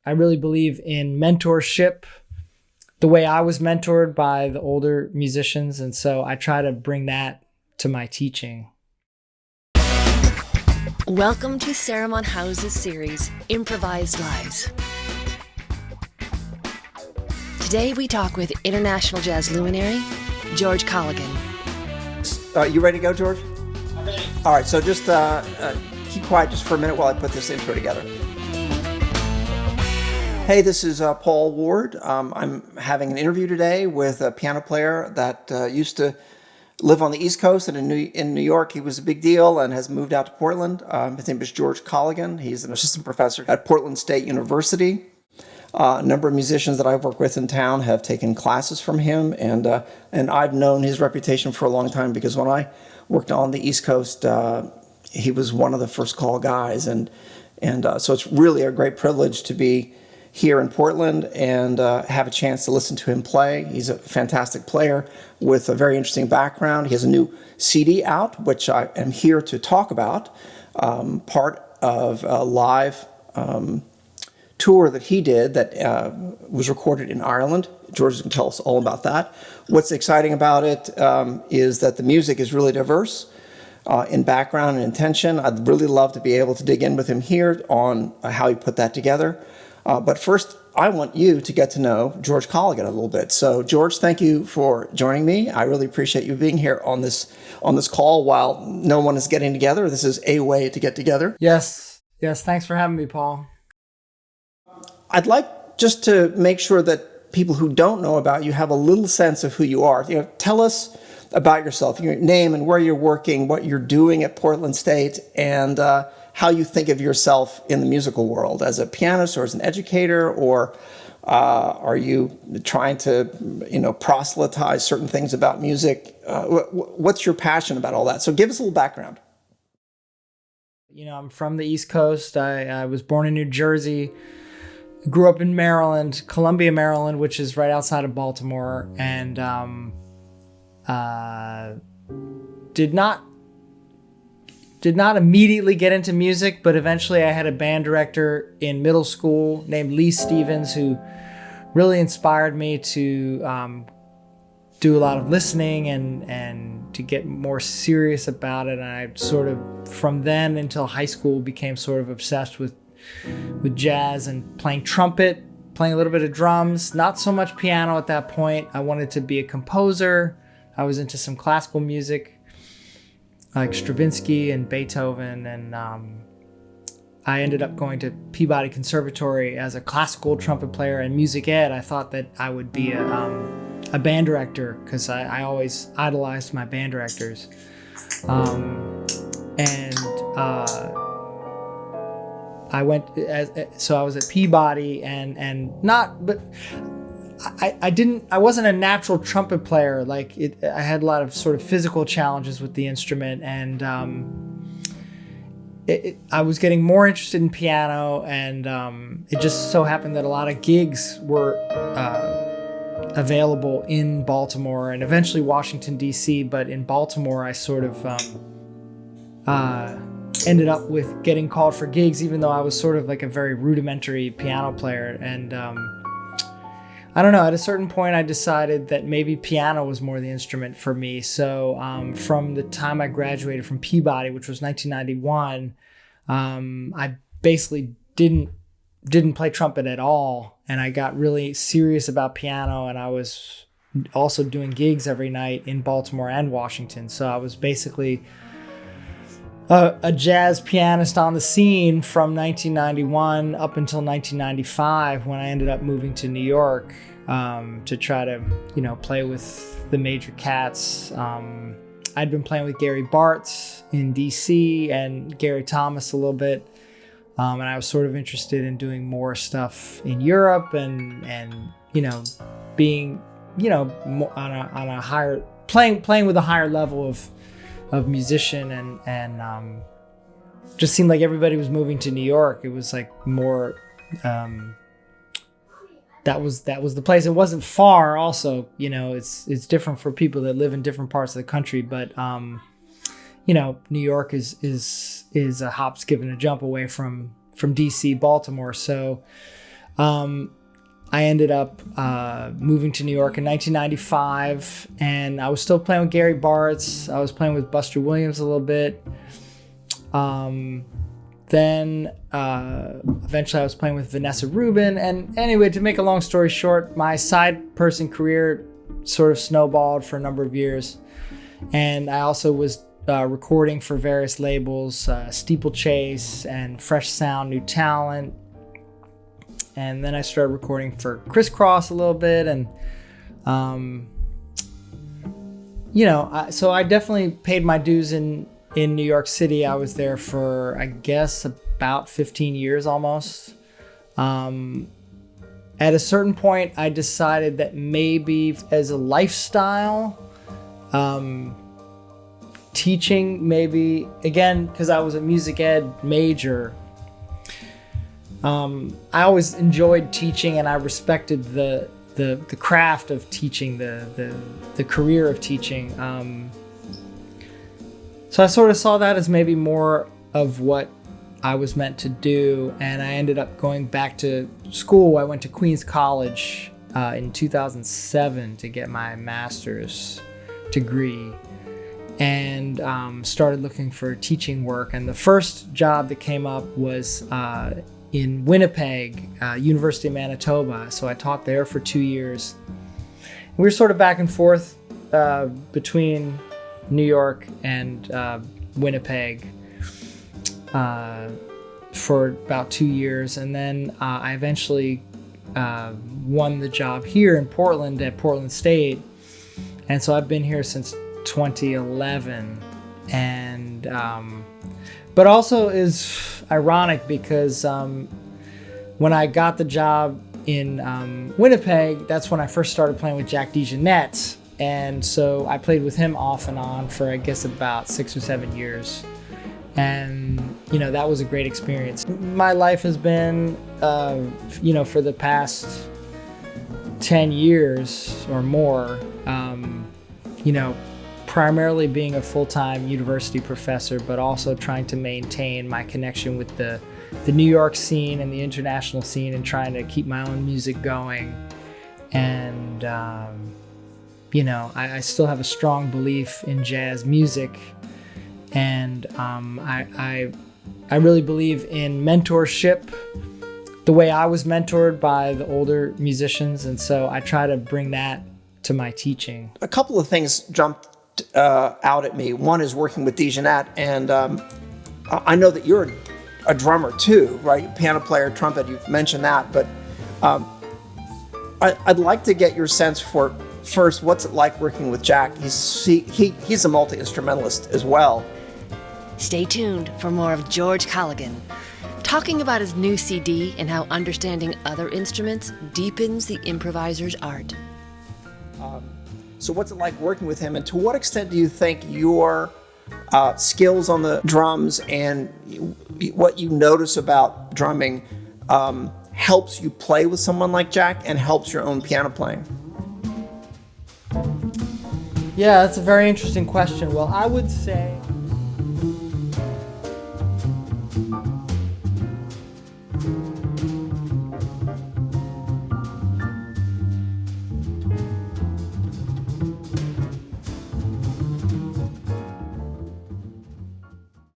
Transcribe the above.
I really believe in mentorship, the way I was mentored by the older musicians. And so I try to bring that to my teaching. Welcome to Cerimon House's series, Improvised Lives. Today we talk with international jazz luminary, George Colligan. You ready to go, George? I'm ready. All right, so just keep quiet just for a minute while I put this intro together. Hey, this is Paul Ward. I'm having an interview today with a piano player that used to live on the East Coast, and in New York he was a big deal and has moved out to Portland. His name is George Colligan. He's an assistant professor at Portland State University. A number of musicians that I've worked with in town have taken classes from him, and I've known his reputation for a long time because when I worked on the East Coast, he was one of the first call guys, and so it's really a great privilege to be here in Portland and have a chance to listen to him play. He's a fantastic player with a very interesting background. He has a new CD out, which I am here to talk about, part of a live tour that he did that was recorded in Ireland. George is going to tell us all about that. What's exciting about it is that the music is really diverse in background and intention. I'd really love to be able to dig in with him here on how he put that together. But first, I want you to get to know George Colligan a little bit. So, George, thank you for joining me. I really appreciate you being here on this call while no one is getting together. This is a way to get together. Yes. Thanks for having me, Paul. I'd like just to make sure that people who don't know about you have a little sense of who you are. Tell us about yourself, your name and where you're working, what you're doing at Portland State, and how you think of yourself in the musical world as a pianist or as an educator, or are you trying to, proselytize certain things about music? What's your passion about all that? So give us a little background. I'm from the East Coast. I was born in New Jersey, grew up in Maryland, Columbia, Maryland, which is right outside of Baltimore, and did not immediately get into music, but eventually I had a band director in middle school named Lee Stevens who really inspired me to do a lot of listening and to get more serious about it. And I sort of, from then until high school, became sort of obsessed with jazz and playing trumpet, playing a little bit of drums, not so much piano at that point. I wanted to be a composer. I was into some classical music, like Stravinsky and Beethoven, and I ended up going to Peabody Conservatory as a classical trumpet player and music ed. I thought that I would be a band director because I always idolized my band directors. I went, so I was at Peabody I wasn't a natural trumpet player. I had a lot of sort of physical challenges with the instrument, and I was getting more interested in piano, and it just so happened that a lot of gigs were available in Baltimore and eventually Washington, D.C., but in Baltimore I sort of ended up with getting called for gigs, even though I was sort of like a very rudimentary piano player. And I don't know, at a certain point I decided that maybe piano was more the instrument for me. So from the time I graduated from Peabody, which was 1991, I basically didn't play trumpet at all. And I got really serious about piano, and I was also doing gigs every night in Baltimore and Washington. So I was basically a jazz pianist on the scene from 1991 up until 1995, when I ended up moving to New York to try to, play with the major cats. I'd been playing with Gary Bartz in DC and Gary Thomas a little bit, and I was sort of interested in doing more stuff in Europe and being more on a higher playing with a higher level of musician, and just seemed like everybody was moving to New York. It was like more that was the place. It wasn't far also, it's different for people that live in different parts of the country, but New York is a hop, skip, and a jump away from DC, Baltimore. So I ended up moving to New York in 1995, and I was still playing with Gary Bartz. I was playing with Buster Williams a little bit. Then eventually I was playing with Vanessa Rubin. And anyway, to make a long story short, my side person career sort of snowballed for a number of years. And I also was recording for various labels, Steeplechase and Fresh Sound, New Talent. And then I started recording for Crisscross a little bit. And, so I definitely paid my dues in New York City. I was there for, I guess, about 15 years almost. At a certain point, I decided that maybe as a lifestyle, teaching maybe, again, because I was a music ed major, I always enjoyed teaching, and I respected the craft of teaching, the career of teaching. So I sort of saw that as maybe more of what I was meant to do, and I ended up going back to school. I went to Queens College in 2007 to get my master's degree, and started looking for teaching work. And the first job that came up was in Winnipeg, University of Manitoba. So I taught there for 2 years. We were sort of back and forth between New York and Winnipeg for about 2 years. And then I eventually won the job here in Portland at Portland State. And so I've been here since 2011. And but also is ironic because when I got the job in Winnipeg, that's when I first started playing with Jack DeJohnette. And so I played with him off and on for, I guess, about 6 or 7 years. And, that was a great experience. My life has been, for the past 10 years or more, primarily being a full-time university professor, but also trying to maintain my connection with the New York scene and the international scene, and trying to keep my own music going. And, I still have a strong belief in jazz music, and I really believe in mentorship, the way I was mentored by the older musicians, and so I try to bring that to my teaching. A couple of things jumped out at me. One is working with DeJohnette, and I know that you're a drummer too, right? Piano player, trumpet, you've mentioned that, but I'd like to get your sense for, first, what's it like working with Jack? He's a multi-instrumentalist as well. Stay tuned for more of George Colligan, talking about his new CD and how understanding other instruments deepens the improviser's art. So what's it like working with him, and to what extent do you think your skills on the drums and what you notice about drumming helps you play with someone like Jack and helps your own piano playing? Yeah, that's a very interesting question. Well, I would say